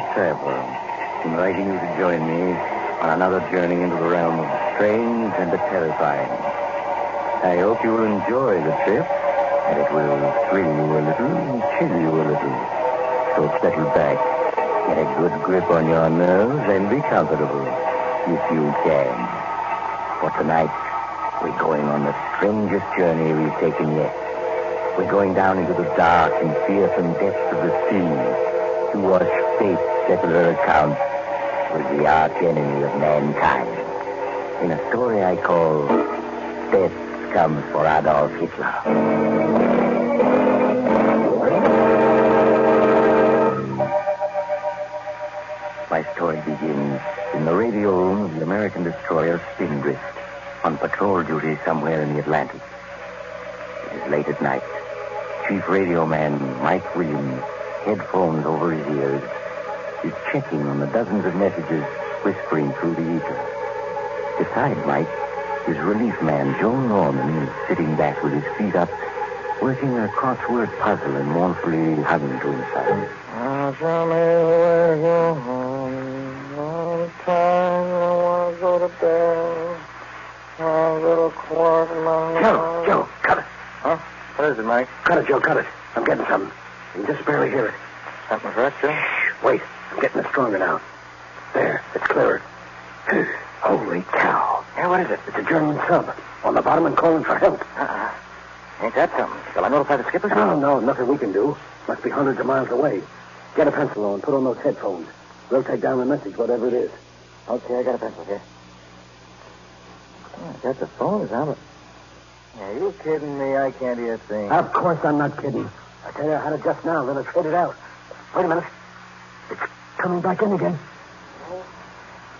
Maurice Tarplin, inviting you to join me on another journey into the realm of the strange and the terrifying. I hope you will enjoy the trip, and it will thrill you a little and chill you a little. So settle back, get a good grip on your nerves, and be comfortable, if you can. For tonight, we're going on the strangest journey we've taken yet. We're going down into the dark and fearsome depths of the sea to watch fate settle her accounts with the arch enemy of mankind. In a story I call Death Comes for Adolf Hitler. My story begins in the radio room of the American destroyer Spindrift, on patrol duty somewhere in the Atlantic. It is late at night. Chief radio man Mike Williams, headphones over his ears, is checking on the dozens of messages whispering through the ether. Beside Mike, his relief man, Joe Norman, is sitting back with his feet up, working a crossword puzzle and mournfully humming to himself. I shall never go home. All the time I want to go to bed. A little quiet in my life. Joe, cut it. Huh? What is it, Mike? Cut it, Joe, cut it. I'm getting something. You can just barely hear it. Something hurt, Joe? Shh, wait. I'm getting it stronger now. There, it's clearer. Holy cow. Yeah, what is it? It's a German sub. On the bottom and calling for help. Ain't that something? Shall I notify the skipper? No, nothing we can do. Must be hundreds of miles away. Get a pencil on, put on those headphones. We'll take down the message, whatever it is. Okay, I got a pencil here. I got the phone, is it? Are you kidding me? I can't hear a thing. Of course I'm not kidding. I tell you, I had it just now, then it's faded out. Wait a minute. It's coming back in again.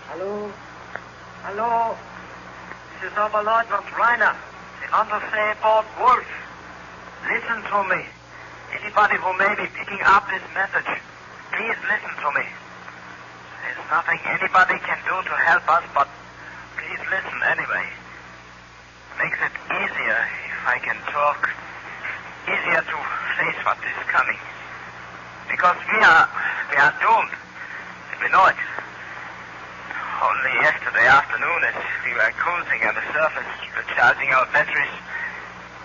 Hello? Hello? This is Overleutnant Bryna, the undersea boat Wolf. Listen to me. Anybody who may be picking up this message, please listen to me. There's nothing anybody can do to help us, but please listen anyway. Makes it easier if I can talk. Easier to face what is coming. Because we are doomed. And we know it. Only yesterday afternoon, as we were cruising on the surface, recharging our batteries,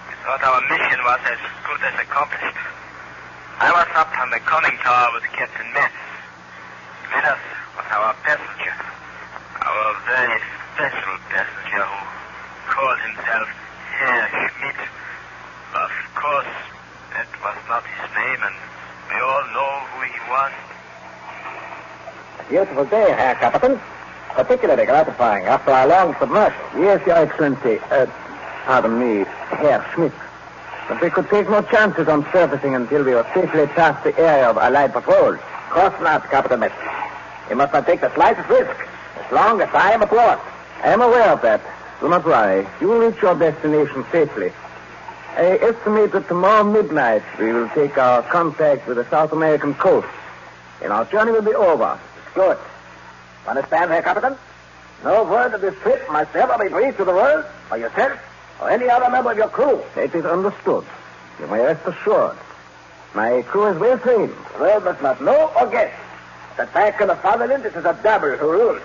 we thought our mission was as good as accomplished. I was up on the conning tower with Captain Metz. With us was our passenger. Our very special passenger who called himself Herr Schmidt. Of course, that was not his name, and we all know who he was. A beautiful day, Herr Captain. Particularly gratifying after our long submersion. Yes, Your Excellency. Pardon me, Herr Schmidt. But we could take no chances on surfacing until we were safely past the area of Allied patrols. Of course not, Captain Metz. You must not take the slightest risk, as long as I am aboard. I am aware of that. Do not worry. You will reach your destination safely. I estimate that tomorrow midnight we will take our contact with the South American coast. And our journey will be over. It's good. Understand, Herr Captain? No word of this trip must ever be breathed to the world, or yourself, or any other member of your crew. It is understood. You may rest assured. My crew is well trained. The world must not know or guess that back in the fatherland it is a devil who rules.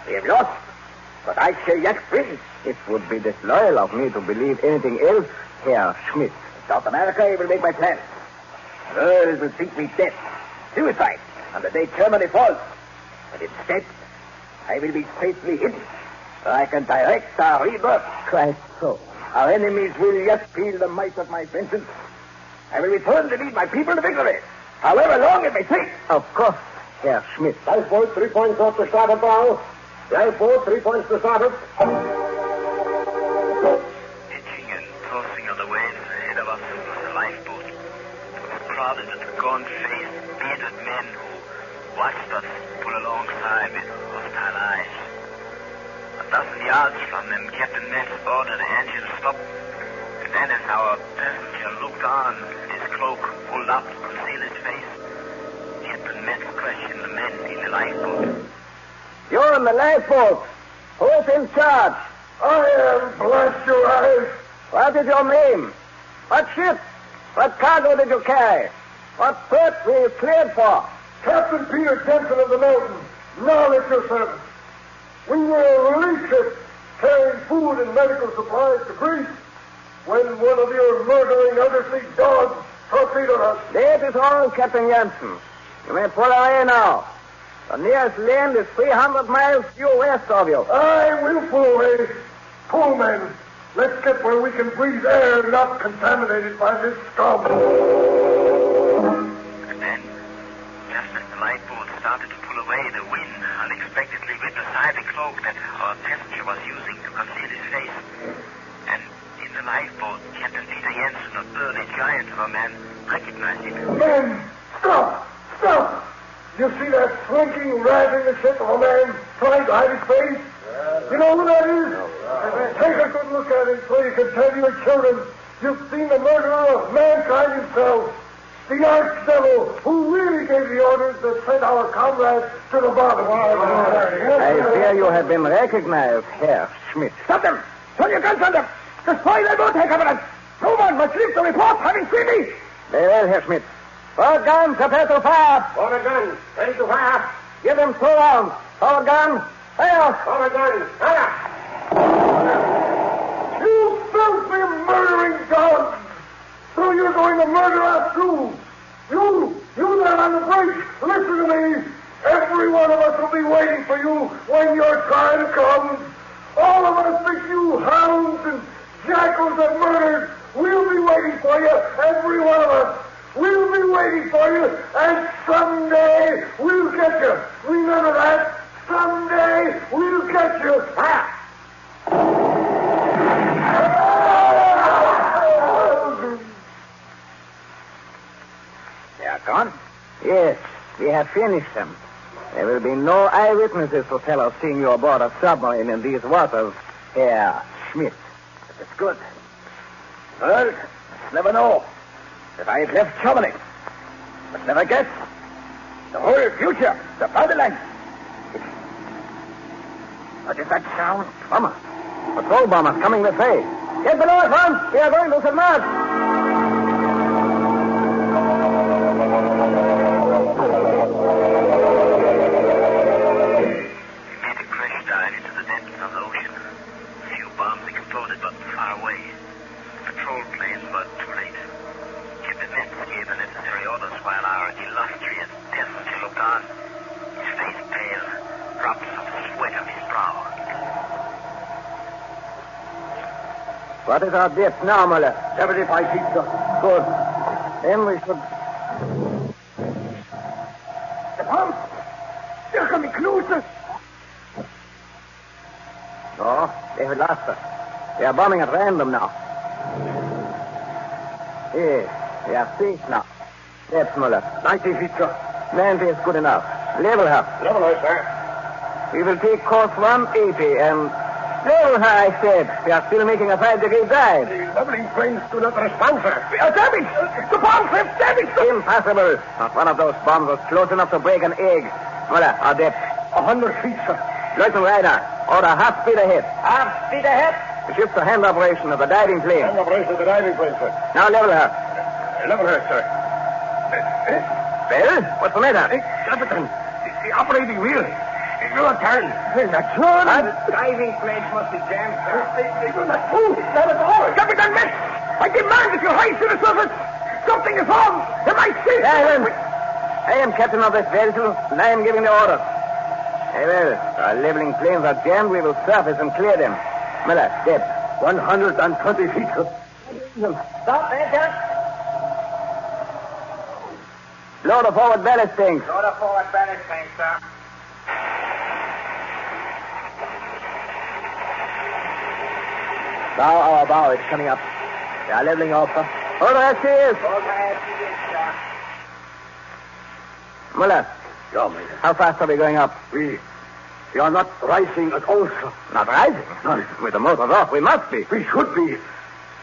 We have lost, but I shall yet win. It would be disloyal of me to believe anything else, Herr Schmidt. In South America, I will make my plans. The world will think me dead, suicide, on the day Germany falls. But instead, I will be safely hidden, so I can direct our rebirth. Quite so. Our enemies will yet feel the might of my vengeance. I will return to lead my people to victory, however long it may take. Of course, Herr Schmidt. Lifeboat, 3 points off the starboard bow. Lifeboat, 3 points to starboard. Pitching and tossing on the waves ahead of us was a lifeboat. It was crowded with gaunt-faced, bearded men who watched us pull alongside with hostile eyes. A dozen yards from them, Captain Metz ordered the engine to stop. And then as our passenger looked on, his cloak pulled up to conceal his face, Captain Metz questioned the men in the lifeboat. You're in the lifeboat. Who's in charge? I am, bless your eyes. What is your name? What ship? What cargo did you carry? What port were you cleared for? Captain Peter Jensen of the Mountain, now at your service. We were a relief ship carrying food and medical supplies to Greece when one of your murdering undersea dogs torpedoed us. That is all, Captain Jensen. You may pull away now. The nearest land is 300 miles due west of you. I will pull away. Pull, men. Let's get where we can breathe air not contaminated by this scum. And then, just as the lifeboat started to pull away, the wind unexpectedly ripped aside the cloak that our passenger was using to conceal his face. And in the lifeboat, Captain Peter Jensen, a burly giant of a man, recognized him. Men, stop! Stop! You see that slinking rat in the ship of a man trying to hide his face? You know who that is? Take a good look at him so you can tell your children you've seen the murderer of mankind himself. The archdevil who really gave the orders that sent our comrades to the bottom. I fear you have been recognized, Herr Schmidt. Stop them! Turn your guns on them! Destroy their boat, Herr Commandant! No one must leave the report having seen me! Very well, Herr Schmidt. 4 guns, prepare to fire. Forward gun, ready to fire. Give them 2 rounds. Forward gun, fire. Forward gun, fire. You filthy murdering dogs! So you're going to murder us too? You there on the bridge, listen to me. Every one of us will be waiting for you when your time comes. All of us that you hounds and jackals have murdered, we'll be waiting for you, every one of us. We'll be waiting for you, and someday we'll get you. Remember that? Someday we'll get you. Ah! They are gone? Yes, we have finished them. There will be no eyewitnesses to tell of seeing you aboard a submarine in these waters, Herr Schmidt. That's good. Well, never know. If I had left Germany, but never guess. The whole future, the fatherland. What is that sound? Bomber. Patrol bombers coming this way. Get below at once. We are going to submerge. We made a crash dive into the depths of the ocean. A few bombs exploded, but far away. Patrol planes were too late. Captain Jensen gave the necessary orders while our illustrious passenger looked on. His face pale, drops of sweat on his brow. What is our depth now, Muller? 75 feet, sir. Good. Then we should... The bombs! They're coming closer. No, they have lost us. They are bombing at random now. Yes, we are safe now. Depth, Muller. 90 feet, sir. 90 is good enough. Level her. Level her, sir. We will take course 180 and... Level her, I said. We are still making a 5-degree dive. The leveling planes do not respond, sir. We are damaged. The bombs have damaged, sir. Impossible. Not one of those bombs was close enough to break an egg. Muller, our depth. 100 feet, sir. Lieutenant Ryder, order half speed ahead. Half speed ahead. The ship's the hand operation of the diving plane. Hand operation of the diving plane, sir. Now level her. Level her, sir. Well, what's the matter? Captain, the operating wheel. Your turn. That's good. Diving planes must be jammed, sir. They do not move. Not at all. Captain Beck, I demand that you rise to the surface. Something is wrong. Am I safe? I am captain of this vessel, and I am giving the orders. Very well. Our leveling planes are jammed. We will surface and clear them. Miller, depth. 120 feet. Stop there, Jack. Load the forward ballast tanks. Load the forward ballast tank, sir. Now our bow is coming up. We are leveling off, sir. Hold her as she is. Hold her as she is, sir. Muller, Yeah, Major. how fast are we going up? We are not rising at all, sir. Not rising. No. With the motors off, we must be. We should be.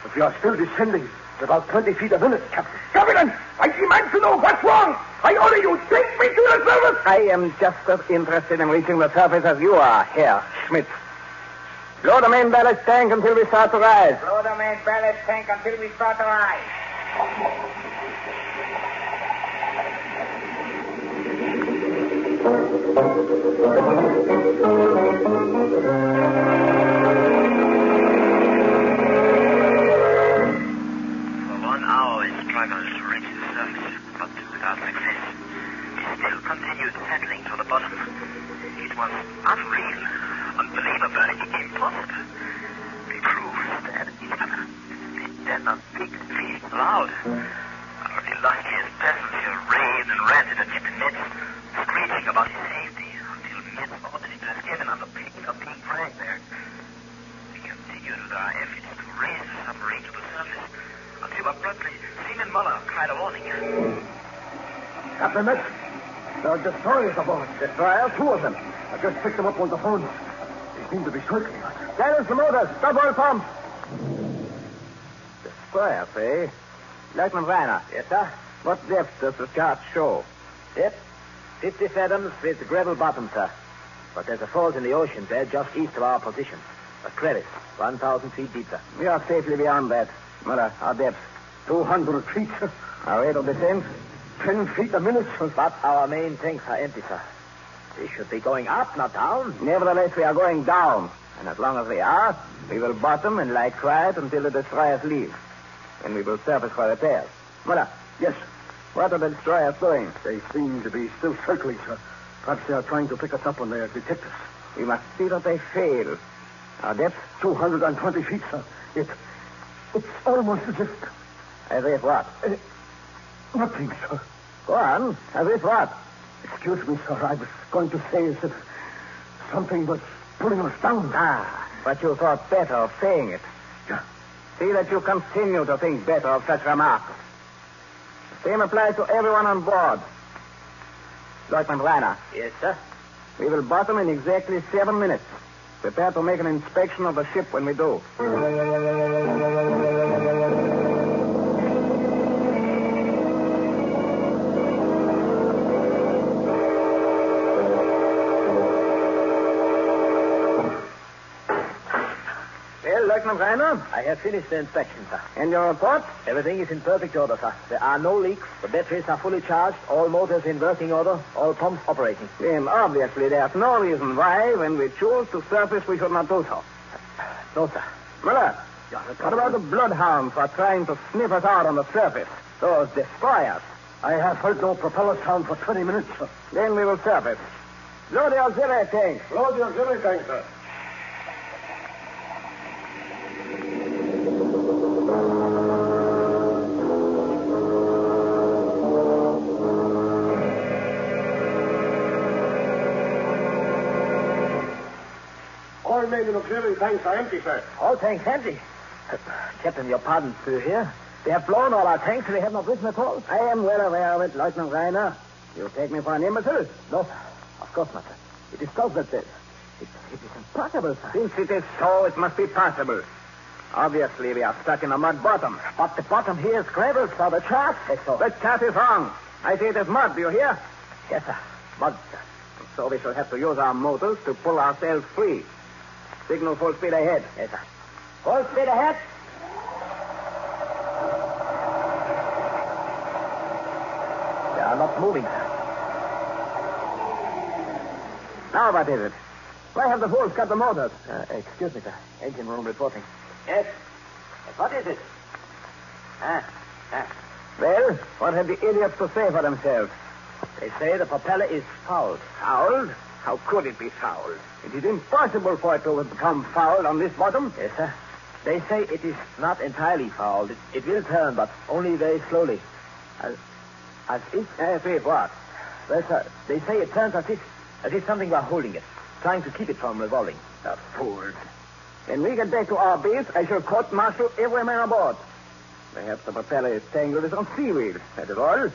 But we are still descending at about 20 feet a minute, Captain. Captain, I demand to know what's wrong. I order you, take me to the surface. I am just as interested in reaching the surface as you are, Herr Schmidt. Load the main ballast tank until we start to rise. Load the main ballast tank until we start to rise. Captain Beck, there are destroyers aboard. Destroyers? Two of them. I just picked them up on the phone. They seem to be circling us. Silence the motors. Stop all pumps. Destroyers, eh? Lieutenant Bryna. Yes, sir? What depth does the chart show? Depth? 50 fathoms with gravel bottom, sir. But there's a fault in the ocean there just east of our position. A crevice, 1,000 feet deep, sir. We are safely beyond that. Muller, our depth. 200 feet. Our rate of descent? 10 feet a minute. But our main tanks are empty, sir. We should be going up, not down. Nevertheless, we are going down. And as long as we are, we will bottom and lie quiet until the destroyers leave. Then we will surface for repairs. Muller. Yes. What are the destroyers doing? They seem to be still circling, sir. Perhaps they are trying to pick us up when they detect us. We must see that they fail. Our depth? 220 feet, sir. It's almost as if... As if what? Nothing, sir. Go on. As if what? Excuse me, sir. I was going to say as if something was pulling us down. Ah, but you thought better of saying it. Yeah. See that you continue to think better of such remarks. The same applies to everyone on board. Lieutenant Bryna. Yes, sir? We will bottom in exactly 7 minutes. Prepare to make an inspection of the ship when we do. Well, Lieutenant Bryna? I have finished the inspection, sir. And your report? Everything is in perfect order, sir. There are no leaks. The batteries are fully charged. All motors in working order. All pumps operating. Then obviously there's no reason why, when we choose to surface, we should not do so. No, sir. Muller, what about the bloodhounds who are trying to sniff us out on the surface? Those destroyers. I have heard no propeller sound for 20 minutes, sir. Then we will surface. Load the auxiliary tank. Load the auxiliary tank, sir. All main and auxiliary tanks are empty, sir. All tanks empty. Captain, your pardon, sir, here. They have blown all our tanks and they have not risen at all. I am well aware of it, Lieutenant Bryna. You take me for an imbecile? No, sir. Of course not, sir. It is so that it is impossible, sir. Since it is so, it must be possible. Obviously, we are stuck in a mud bottom. But the bottom here is gravel, sir. The chart says so. The chart is wrong. I say it is mud, do you hear? Yes, sir. Mud, sir. So we shall have to use our motors to pull ourselves free. Signal full speed ahead. Yes, sir. Full speed ahead. They are not moving, sir. Now what is it? Why have the fools cut the motors? Excuse me, sir. Engine room reporting. Yes. What is it? Well, what have the idiots to say for themselves? They say the propeller is fouled. Fouled? How could it be fouled? It is impossible for it to have become fouled on this bottom. Yes, sir. They say it is not entirely fouled. It will turn, but only very slowly. As if what? Well, sir, they say it turns as if something were holding it, trying to keep it from revolving. The fools. When we get back to our base, I shall court-martial every man aboard. Perhaps the propeller is tangled with some seaweed. That is all.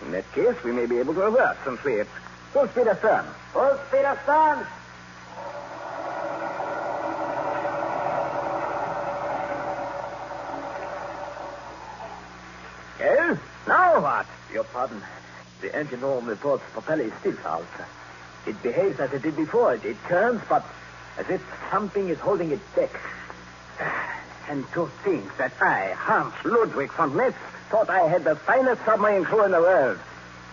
In that case, we may be able to reverse and free it. Full speed astern. Full speed astern. Well, now what? Your pardon. The engine room reports the propeller is still fouled, sir. It behaves as it did before. It turns, but as if something is holding it back. And to think that I, Hans Ludwig von Metz, thought I had the finest submarine crew in the world.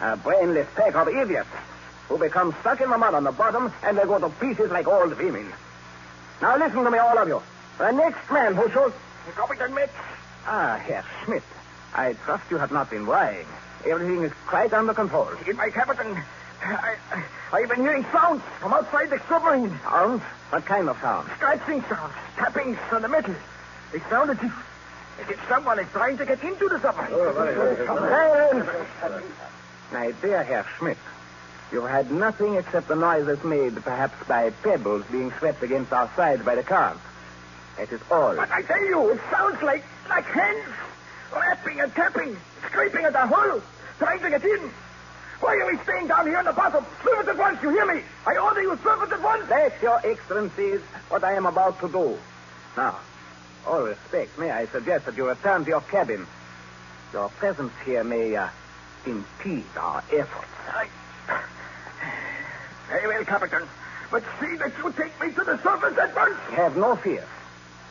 A brainless pack of idiots. who become stuck in the mud on the bottom, and they go to pieces like old women. Now listen to me, all of you. The next man who shows... Captain Mitch. Ah, Herr Schmidt. I trust you have not been lying. Everything is quite under control. My Captain, I've been hearing sounds from outside the submarine. Sounds? What kind of sounds? Scratching sounds, tappings on the metal. They sound as if someone is trying to get into the submarine. Silence! My dear Herr Schmidt, you had nothing except the noises made, perhaps by pebbles being swept against our sides by the current. That is all. But I tell you, it sounds like hands rapping and tapping, scraping at the hull, trying to get in. Why are we staying down here on the bottom? Surface at once, you hear me? I order you surface at once. That, Your Excellency, is what I am about to do. Now, all respect, may I suggest that you return to your cabin. Your presence here may impede our efforts. Very well, Captain. But see that you take me to the surface at once. Have no fear.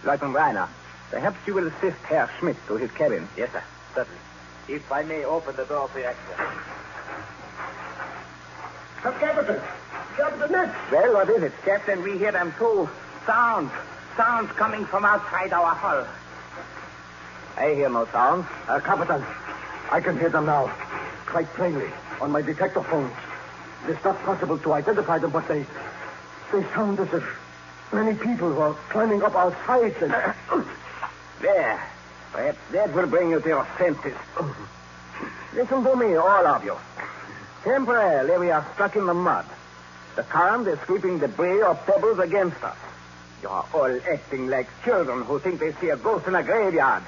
Lieutenant Bryna, perhaps you will assist Herr Schmidt to his cabin. Yes, sir. Certainly. If I may open the door for your access. Captain. Captain Mitch. Well, what is it? Captain, we hear them too. Sounds coming from outside our hull. I hear no sounds. Captain, I can hear them now. Quite plainly, on my detector phone. It's not possible to identify them, but they sound as if many people were climbing up our sides and... There. Perhaps that will bring you to your senses. Listen to me, all of you. Temporarily, we are stuck in the mud. The current is sweeping debris or pebbles against us. You are all acting like children who think they see a ghost in a graveyard.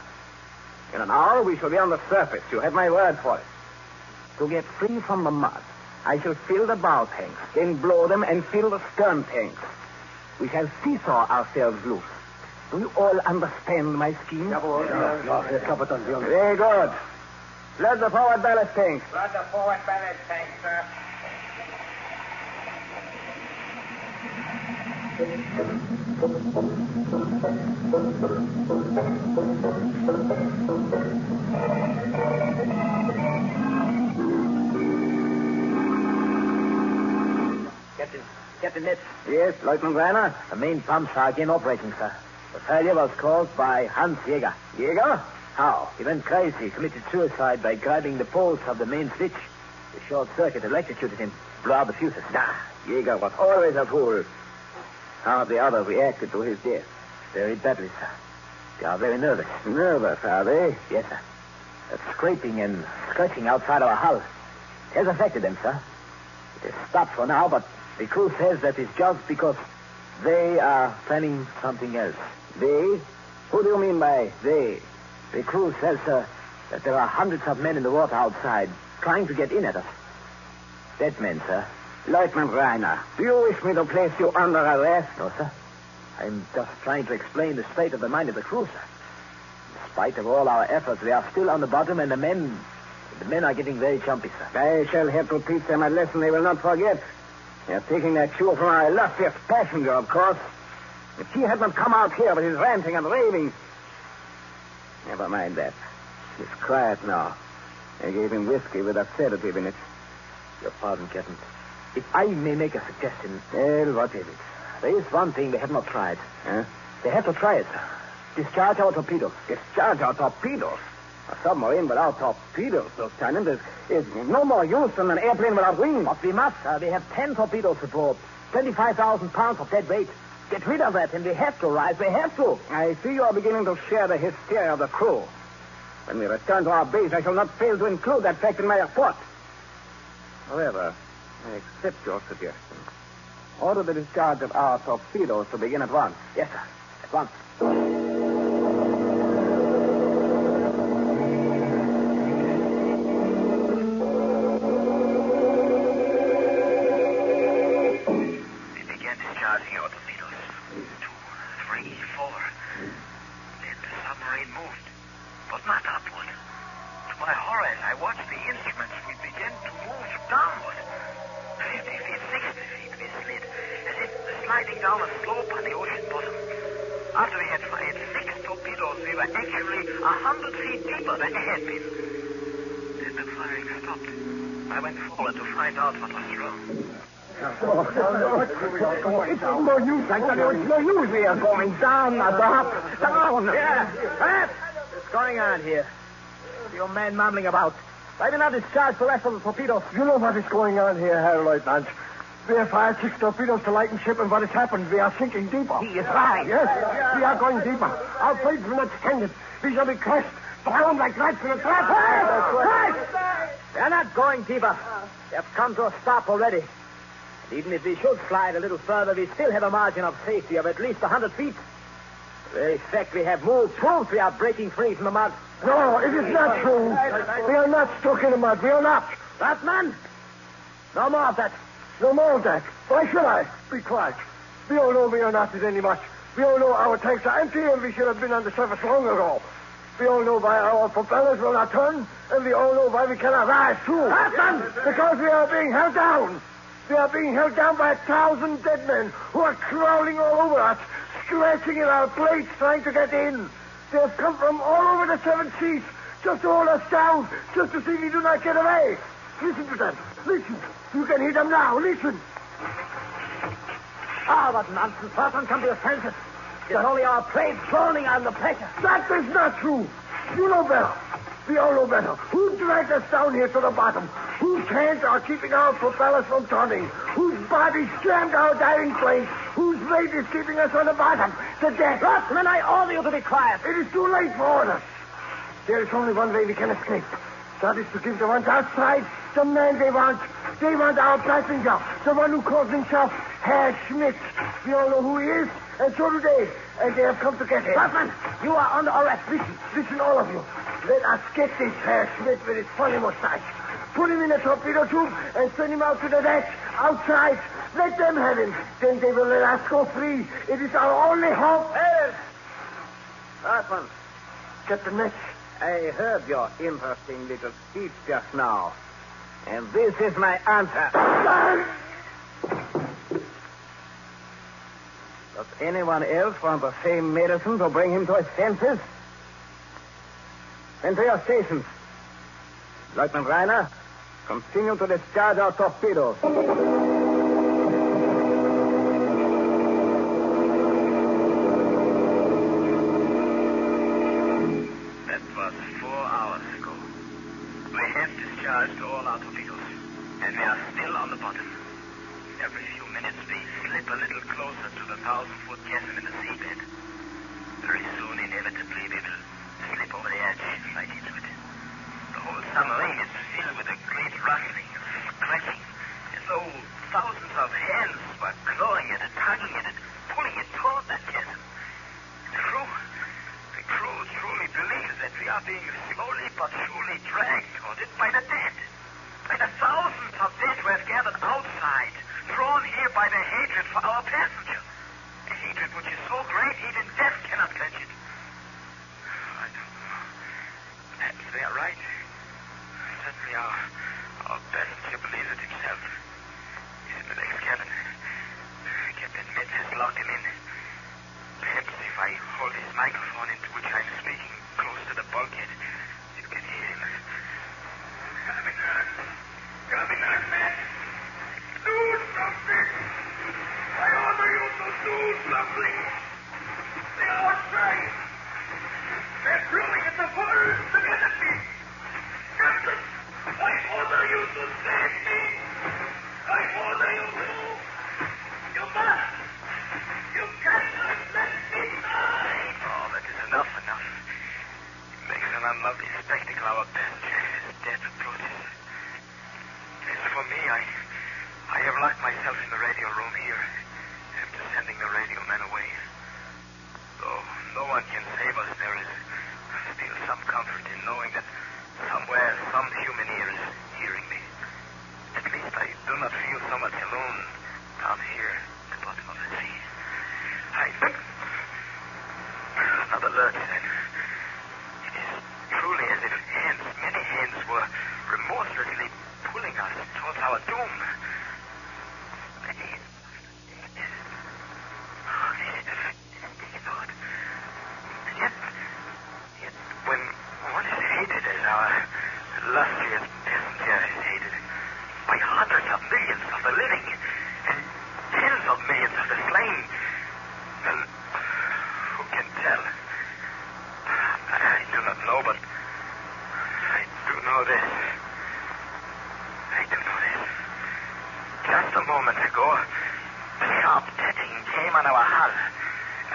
In an hour, we shall be on the surface. You have my word for it. To get free from the mud, I shall fill the bow tanks, then blow them and fill the stern tanks. We shall seesaw ourselves loose. Do you all understand my scheme? Captain. Very good. Flood the forward ballast tanks. Flood the forward ballast tank, sir. Captain Mitch. Yes, Lieutenant Bryna? The main pumps are again operating, sir. The failure was caused by Hans Jäger. Jäger? How? He went crazy, committed suicide by grabbing the poles of the main switch. The short circuit electrocuted him, blew out the fuses. Jäger was always a fool. How have the others reacted to his death? Very badly, sir. They are very nervous. Nervous, are they? Yes, sir. That scraping and scratching outside our hull has affected them, sir. It has stopped for now, but the crew says that it's just because they are planning something else. They? Who do you mean by they? The crew says, sir, that there are hundreds of men in the water outside trying to get in at us. Dead men, sir. Lieutenant Bryna, do you wish me to place you under arrest? No, sir. I'm just trying to explain the state of the mind of the crew, sir. In spite of all our efforts, they are still on the bottom, and the men are getting very jumpy, sir. I shall have to teach them a lesson they will not forget. They're taking their cue from our illustrious passenger, of course. If he had not come out here with his ranting and raving... Never mind that. He's quiet now. I gave him whiskey with a sedative in it. Your pardon, Captain. If I may make a suggestion... Well, what is it? There is one thing they have not tried. Huh? They have to try it, sir. Discharge our torpedoes. Discharge our torpedoes? A submarine without torpedoes, Lieutenant, is no more use than an airplane without wings. But we must, sir. We have 10 torpedoes aboard. 25,000 pounds of dead weight. Get rid of that, and we have to rise. We have to. I see you are beginning to share the hysteria of the crew. When we return to our base, I shall not fail to include that fact in my report. However, I accept your suggestion. Order the discharge of our torpedoes to begin at once. Yes, sir. At once. Down a slope on the ocean bottom. After we had fired 6 torpedoes, we were actually 100 feet deeper than we had been. Then the firing stopped. I went forward to find out what was wrong. It's no use. I tell you, it's no use. We are going down, down. Yeah. What's going on here? Your man mumbling about. Why did not discharge the rest of the torpedoes? You know what is going on here, Herr Lieutenant. We have fired 6 torpedoes to lighten ship, and what has happened? We are sinking deeper. He is right. Yes, we are going deeper. Our planes will not stand it. We shall be crushed, drowned like rats in a trap. They're not going deeper. They have come to a stop already. And even if we should slide a little further, we still have a margin of safety of at least 100 feet. The very fact we have moved proves we are breaking free from the mud. No, it is not true. We are not stuck in the mud. We are not. That man? No more of that. No more of that. Why should I? Be quiet. We all know we are not at any much. We all know our tanks are empty, and we should have been on the surface long ago. We all know why our propellers will not turn, and we all know why we cannot rise, too. Because we are being held down. We are being held down by 1,000 dead men who are crawling all over us, scratching at our plates, trying to get in. They have come from all over the 7 seas just to hold us down, just to see we do not get away. Listen to them. Listen. You can hear them now. Listen. What nonsense. Tarplin, come to your senses. It's only our planes groaning under pressure. That is not true. You know better. We all know better. Who dragged us down here to the bottom? Whose hands are keeping our propellers from turning? Whose bodies jammed our diving planes? Whose weight is keeping us on the bottom? The deck. Tarplin, I order you to be quiet. It is too late for orders. There is only one way we can escape. That is to give the ones outside the man they want. They want our passenger, the one who calls himself Herr Schmidt. We all know who he is, and so do they. And they have come to get him. Tarplin, you are under arrest. Listen, all of you. Let us get this Herr Schmidt with his funny mustache. Put him in a torpedo tube and send him out to the deck, outside. Let them have him. Then they will let us go free. It is our only hope. Hey! Tarplin, Get the net. I heard your interesting little speech just now. And this is my answer. Does anyone else want the same medicine to bring him to his senses? Then to your stations. Lieutenant Bryna, continue to discharge our torpedoes. That was 4 hours ago. We have discharged all our torpedoes, and we are still on the bottom. Every few minutes we slip a little closer to the 1,000-foot chasm in the seabed. Very soon, inevitably, we will slip over the edge right into it. The whole submarine is filled with a great rustling and scratching, as though thousands of hands were clawing at it, tugging at it, pulling it toward that chasm. The crew truly believes that we are being slowly but surely dragged toward it by the dead. By the thousands of dead who have gathered outside, drawn here by their hatred for our passenger. A hatred which is so great even death cannot quench it. I don't know. Perhaps they are right. Certainly our passenger believes it himself. He's in the next cabin. Captain Metz has locked him in. Perhaps if I hold his microphone into which I'm speaking close to the bulkhead, you can hear him. Coming up, Metz. Do something. I order you to do something. They are trying. They're throwing at the water to get at me. Captain, I order you to save me. I order you to. You must. You cannot let me die. Oh, that is enough. It makes an unlovely spectacle. Our passenger as death approaches. As for me, I have locked myself in the radio room here after sending the radio man away. Though no one can save us, there is still some comfort in knowing that somewhere some human ear is hearing me. At least I do not feel so much alone down here at the bottom of the sea. Another lurch, then. It is truly as if many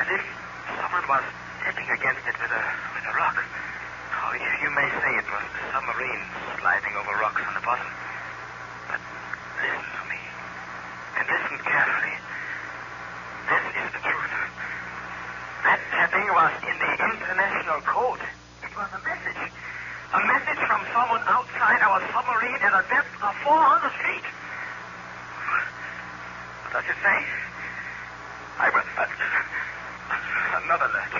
as if someone was tapping against it with a rock. Oh, you may say it was the submarine sliding over rocks on the bottom. But listen to me. And listen carefully. This is the truth. That tapping was in the international code. It was a message. A message from someone outside our submarine at a depth of 400 feet. What does it say? Another lurch.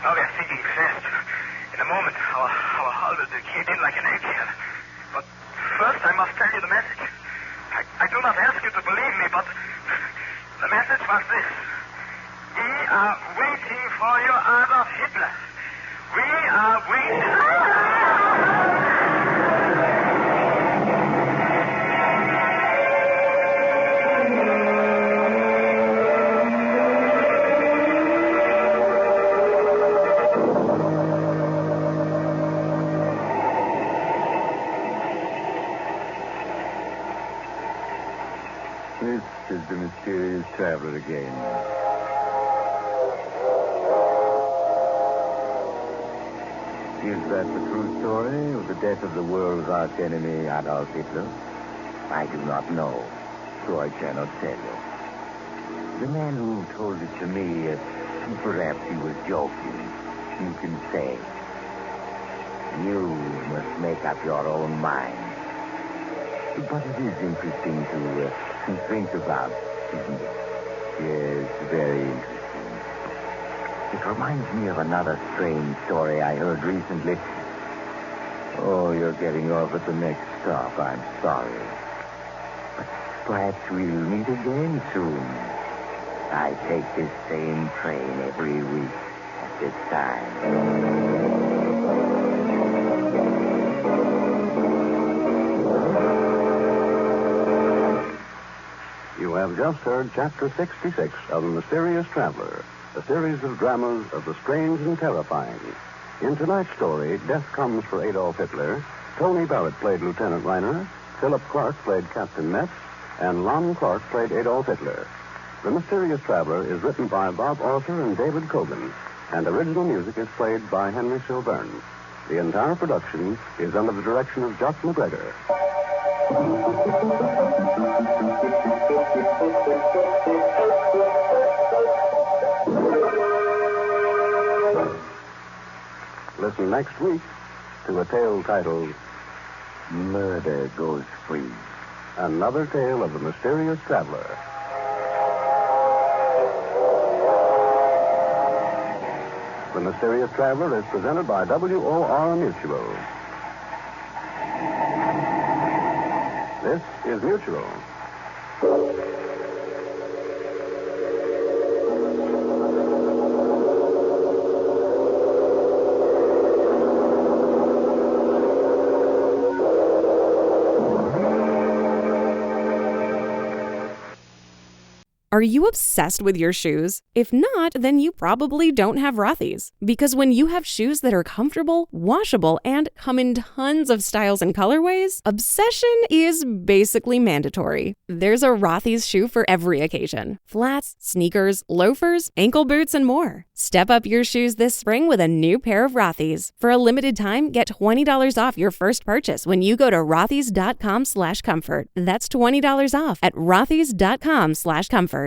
Now we are sinking fast. In a moment, our hull will cave in like an eggshell. But first, I must tell you the message. I do not ask you to believe me, but the message was this. We are waiting for you, Adolf Hitler. We are waiting... This is the mysterious traveler again. Is that the true story of the death of the world's arch enemy, Adolf Hitler? I do not know, so I cannot tell you. The man who told it to me, perhaps he was joking. You can say. You must make up your own mind. But it is interesting to think about, isn't it? Yes, very interesting. It reminds me of another strange story I heard recently. Oh, you're getting off at the next stop. I'm sorry. But perhaps we'll meet again soon. I take this same train every week at this time. You have just heard Chapter 66 of The Mysterious Traveler, a series of dramas of the strange and terrifying. In tonight's story, Death Comes for Adolf Hitler, Tony Barrett played Lieutenant Reiner, Philip Clark played Captain Metz, and Lon Clark played Adolf Hitler. The Mysterious Traveler is written by Bob Arthur and David Kogan, and original music is played by Henry Silverne. The entire production is under the direction of Jock McGregor. Listen next week to a tale titled Murder Goes Free. Another Tale of the Mysterious Traveler. The Mysterious Traveler is presented by WOR Mutual. This is Mutual. Are you obsessed with your shoes? If not, then you probably don't have Rothy's. Because when you have shoes that are comfortable, washable, and come in tons of styles and colorways, obsession is basically mandatory. There's a Rothy's shoe for every occasion. Flats, sneakers, loafers, ankle boots, and more. Step up your shoes this spring with a new pair of Rothy's. For a limited time, get $20 off your first purchase when you go to rothys.com/comfort. That's $20 off at rothys.com/comfort.